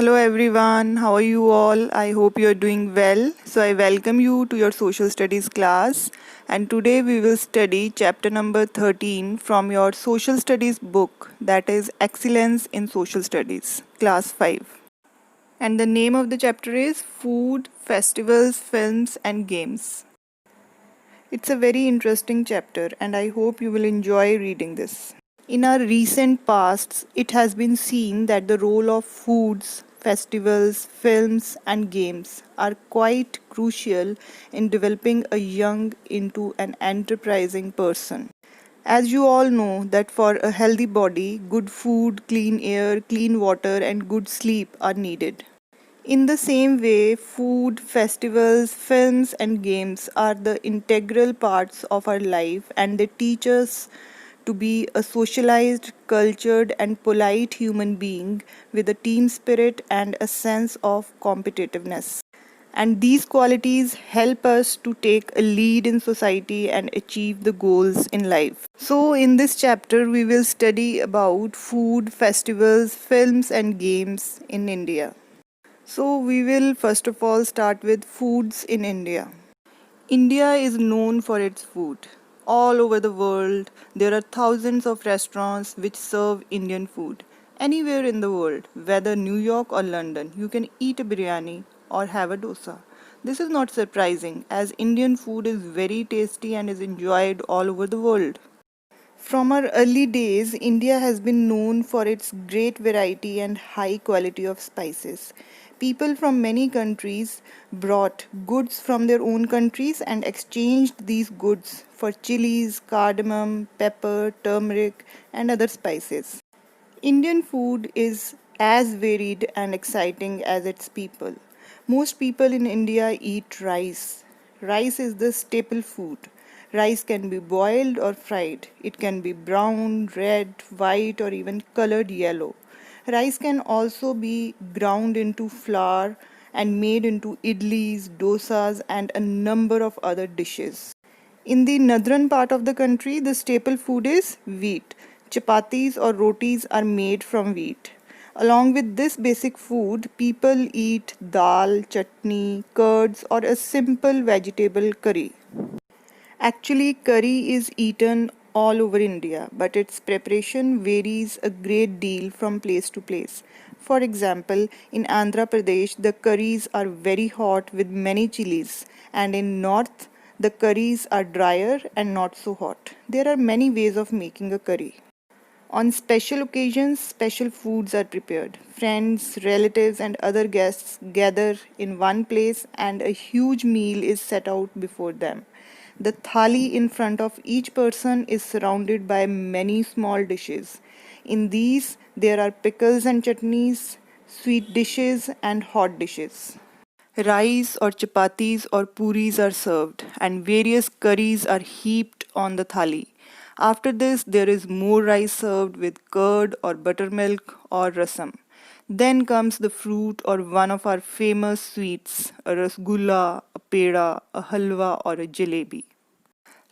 Hello everyone, how are you all? I hope you are doing well. So, I welcome you to your social studies class. And today we will study chapter number 13 from your social studies book, that is Excellence in Social Studies, class 5. And the name of the chapter is Food, Festivals, Films, and Games. It's a very interesting chapter, and I hope you will enjoy reading this. In our recent pasts, it has been seen that the role of foods, festivals, films, and games are quite crucial in developing a young into an enterprising person. As you all know that for a healthy body, good food, clean air, clean water and good sleep are needed. In the same way, food, festivals, films, and games are the integral parts of our life and they teach us to be a socialized, cultured, and polite human being with a team spirit and a sense of competitiveness. And these qualities help us to take a lead in society and achieve the goals in life. So, in this chapter, we will study about food, festivals, films, and games in India. So, we will first of all start with foods in India. India is known for its food. All over the world, there are thousands of restaurants which serve Indian food. Anywhere in the world, whether New York or London, you can eat a biryani or have a dosa. This is not surprising as Indian food is very tasty and is enjoyed all over the world. From our early days, India has been known for its great variety and high quality of spices. People from many countries brought goods from their own countries and exchanged these goods for chilies, cardamom, pepper, turmeric, and other spices. Indian food is as varied and exciting as its people. Most people in India eat rice. Rice is the staple food. Rice can be boiled or fried. It can be brown, red, white, or even colored yellow. Rice can also be ground into flour and made into idlis, dosas, and a number of other dishes. In the northern part of the country, the staple food is wheat. Chapatis or rotis are made from wheat. Along with this basic food, people eat dal, chutney, curds, or a simple vegetable curry. Actually, curry is eaten all over India, but its preparation varies a great deal from place to place. For example, in Andhra Pradesh, the curries are very hot with many chilies, and in North, the curries are drier and not so hot. There are many ways of making a curry. On special occasions, special foods are prepared. Friends, relatives, and other guests gather in one place, and a huge meal is set out before them. The thali in front of each person is surrounded by many small dishes. In these, there are pickles and chutneys, sweet dishes, and hot dishes. Rice or chapatis or puris are served, and various curries are heaped on the thali. After this, there is more rice served with curd or buttermilk or rasam. Then comes the fruit or one of our famous sweets, a rasgulla, a peda, a halwa, or a jalebi.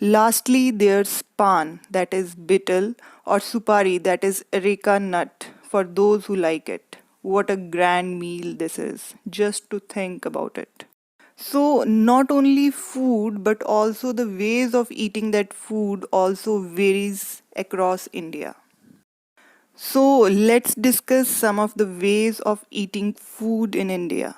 Lastly, there's pan, that is betel, or supari, that is areca nut, for those who like it. What a grand meal this is, just to think about it. So, not only food, but also the ways of eating that food also varies across India. So, let's discuss some of the ways of eating food in India.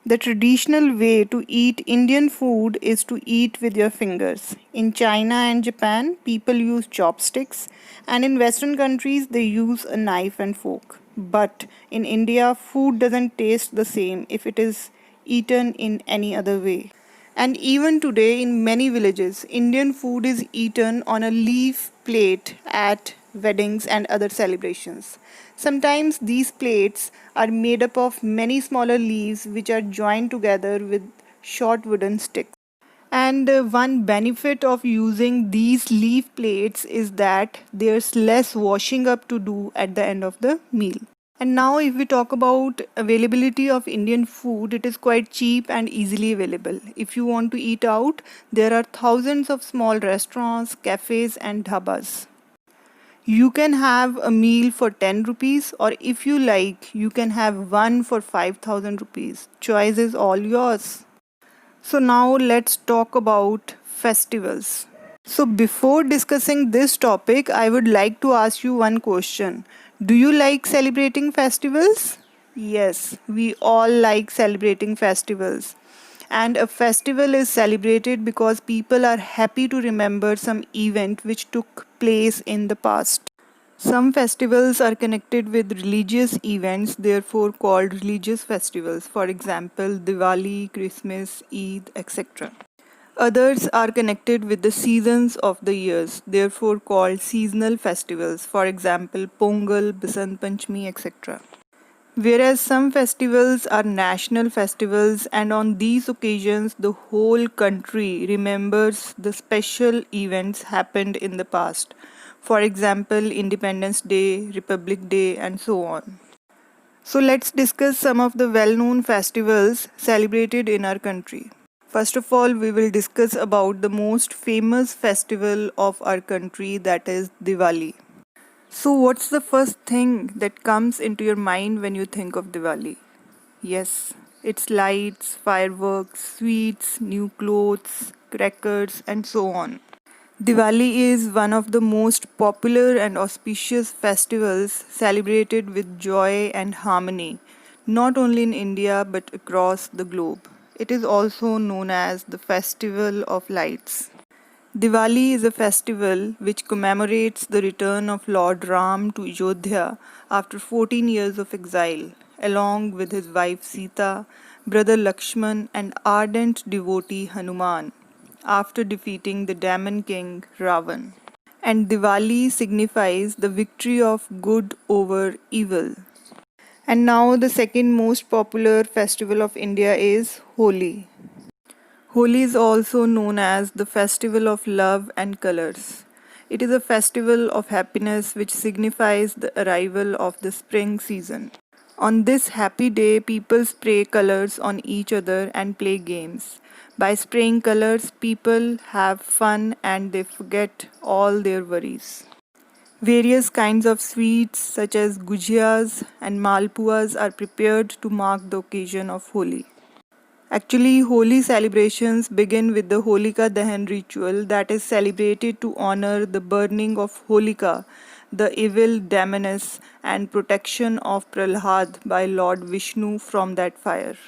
The traditional way to eat Indian food is to eat with your fingers. In China and Japan, people use chopsticks, and in Western countries, they use a knife and fork. But in India, food doesn't taste the same if it is eaten in any other way. And even today, in many villages, Indian food is eaten on a leaf plate at weddings and other celebrations. Sometimes these plates are made up of many smaller leaves which are joined together with short wooden sticks. And one benefit of using these leaf plates is that there's less washing up to do at the end of the meal. And now, if we talk about availability of Indian food, it is quite cheap and easily available. If you want to eat out, there are thousands of small restaurants, cafes, and dhabas. You can have a meal for 10 rupees, or if you like, you can have one for 5,000 rupees. Choice is all yours. So, now let's talk about festivals. So, before discussing this topic, I would like to ask you one question. Do you like celebrating festivals? Yes, we all like celebrating festivals. And a festival is celebrated because people are happy to remember some event which took place in the past. Some festivals are connected with religious events, therefore called religious festivals. For example, Diwali, Christmas, Eid, etc. Others are connected with the seasons of the years, therefore called seasonal festivals. For example, Pongal, Basant Panchami, etc. Whereas some festivals are national festivals, and on these occasions, the whole country remembers the special events happened in the past. For example, Independence Day, Republic Day, and so on. So, let's discuss some of the well known festivals celebrated in our country. First of all, we will discuss about the most famous festival of our country, that is Diwali. So, what's the first thing that comes into your mind when you think of Diwali? Yes, it's lights, fireworks, sweets, new clothes, crackers, and so on. Diwali is one of the most popular and auspicious festivals celebrated with joy and harmony, not only in India but across the globe. It is also known as the Festival of Lights. Diwali is a festival which commemorates the return of Lord Ram to Ayodhya after 14 years of exile, along with his wife Sita, brother Lakshman, and ardent devotee Hanuman, after defeating the demon king Ravan. And Diwali signifies the victory of good over evil. And now, the second most popular festival of India is Holi. Holi is also known as the festival of love and colors. It is a festival of happiness which signifies the arrival of the spring season. On this happy day, people spray colors on each other and play games. By spraying colors, people have fun and they forget all their worries. Various kinds of sweets such as gujiyas and malpuas are prepared to mark the occasion of Holi. Actually, Holi celebrations begin with the Holika Dahan ritual that is celebrated to honor the burning of Holika, the evil demoness, and protection of Prahlad by Lord Vishnu from that fire.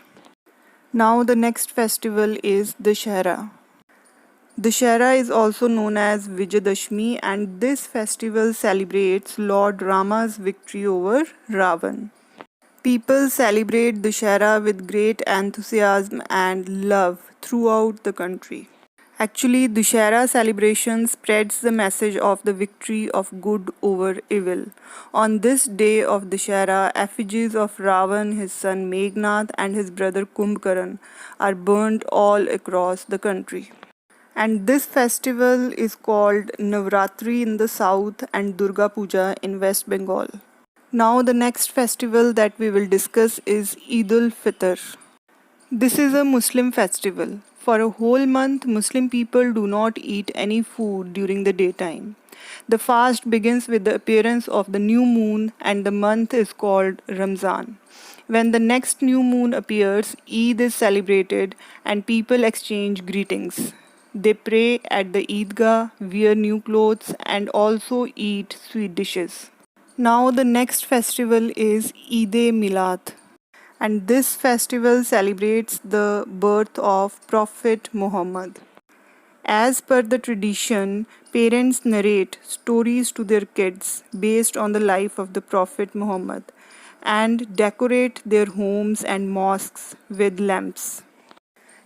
Now, the next festival is Dashera. Dashera is also known as Vijayadashmi, and this festival celebrates Lord Rama's victory over Ravan. People celebrate Dussehra with great enthusiasm and love throughout the country. Actually, Dussehra celebration spreads the message of the victory of good over evil. On this day of Dussehra, effigies of Ravan, his son Meghnad, and his brother Kumbhkaran are burned all across the country. And this festival is called Navratri in the south and Durga Puja in West Bengal. Now, the next festival that we will discuss is Eid ul Fitr. This is a Muslim festival. For a whole month, Muslim people do not eat any food during the daytime. The fast begins with the appearance of the new moon, and the month is called Ramzan. When the next new moon appears, Eid is celebrated and people exchange greetings. They pray at the Eidgah, wear new clothes, and also eat sweet dishes. Now, the next festival is Eid e Milad, and this festival celebrates the birth of Prophet Muhammad. As per the tradition, parents narrate stories to their kids based on the life of the Prophet Muhammad and decorate their homes and mosques with lamps.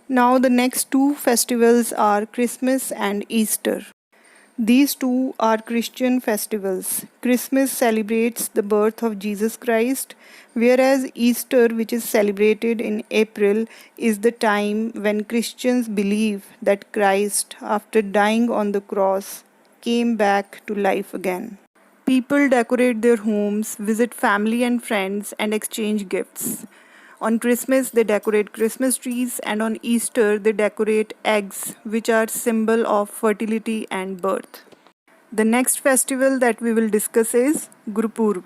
Now, the next two festivals are Christmas and Easter. These two are Christian festivals. Christmas celebrates the birth of Jesus Christ, whereas Easter, which is celebrated in April, is the time when Christians believe that Christ, after dying on the cross, came back to life again. People decorate their homes, visit family and friends, and exchange gifts. On Christmas, they decorate Christmas trees, and on Easter, they decorate eggs, which are symbol of fertility and birth. The next festival that we will discuss is Gurupurb.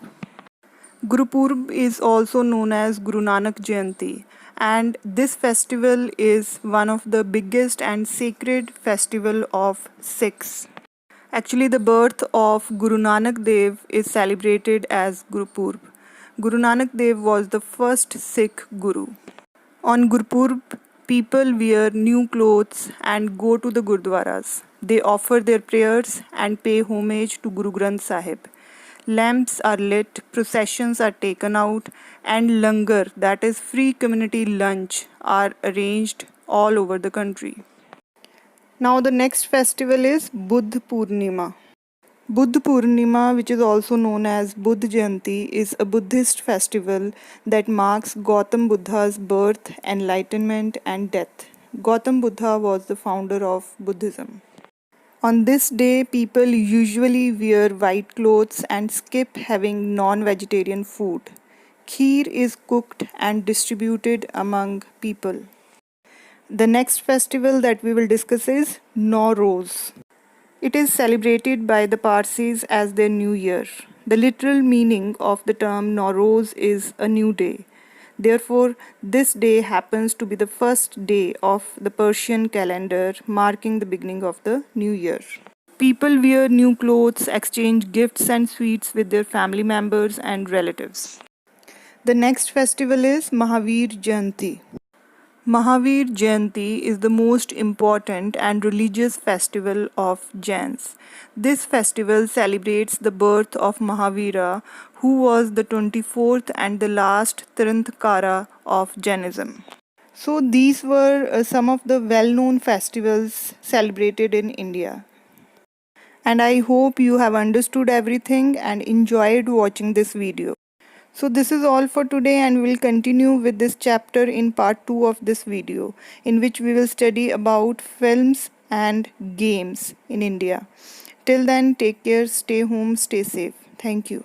Gurupurb is also known as Guru Nanak Jayanti, and this festival is one of the biggest and sacred festival of Sikhs. Actually, the birth of Guru Nanak Dev is celebrated as Gurupurb. Guru Nanak Dev was the first Sikh Guru. On Gurpurb, people wear new clothes and go to the Gurdwaras. They offer their prayers and pay homage to Guru Granth Sahib. Lamps are lit, processions are taken out, and langar, that is free community lunch, are arranged all over the country. Now the next festival is Buddha Purnima. Buddha Purnima, which is also known as Buddha Jayanti, is a Buddhist festival that marks Gautam Buddha's birth, enlightenment, and death. Gautam Buddha was the founder of Buddhism. On this day, people usually wear white clothes and skip having non-vegetarian food. Kheer is cooked and distributed among people. The next festival that we will discuss is Nowruz. It is celebrated by the Parsis as their new year. The literal meaning of the term Nowruz is a new day. Therefore, this day happens to be the first day of the Persian calendar, marking the beginning of the new year. People wear new clothes, exchange gifts and sweets with their family members and relatives. The next festival is Mahavir Jayanti. Mahavir Jayanti is the most important and religious festival of Jains. This festival celebrates the birth of Mahavira, who was the 24th and the last Tirthankara of Jainism. So these were some of the well-known festivals celebrated in India. And I hope you have understood everything and enjoyed watching this video. So this is all for today, and we'll continue with this chapter in part 2 of this video, in which we will study about films and games in India. Till then, take care, stay home, stay safe. Thank you.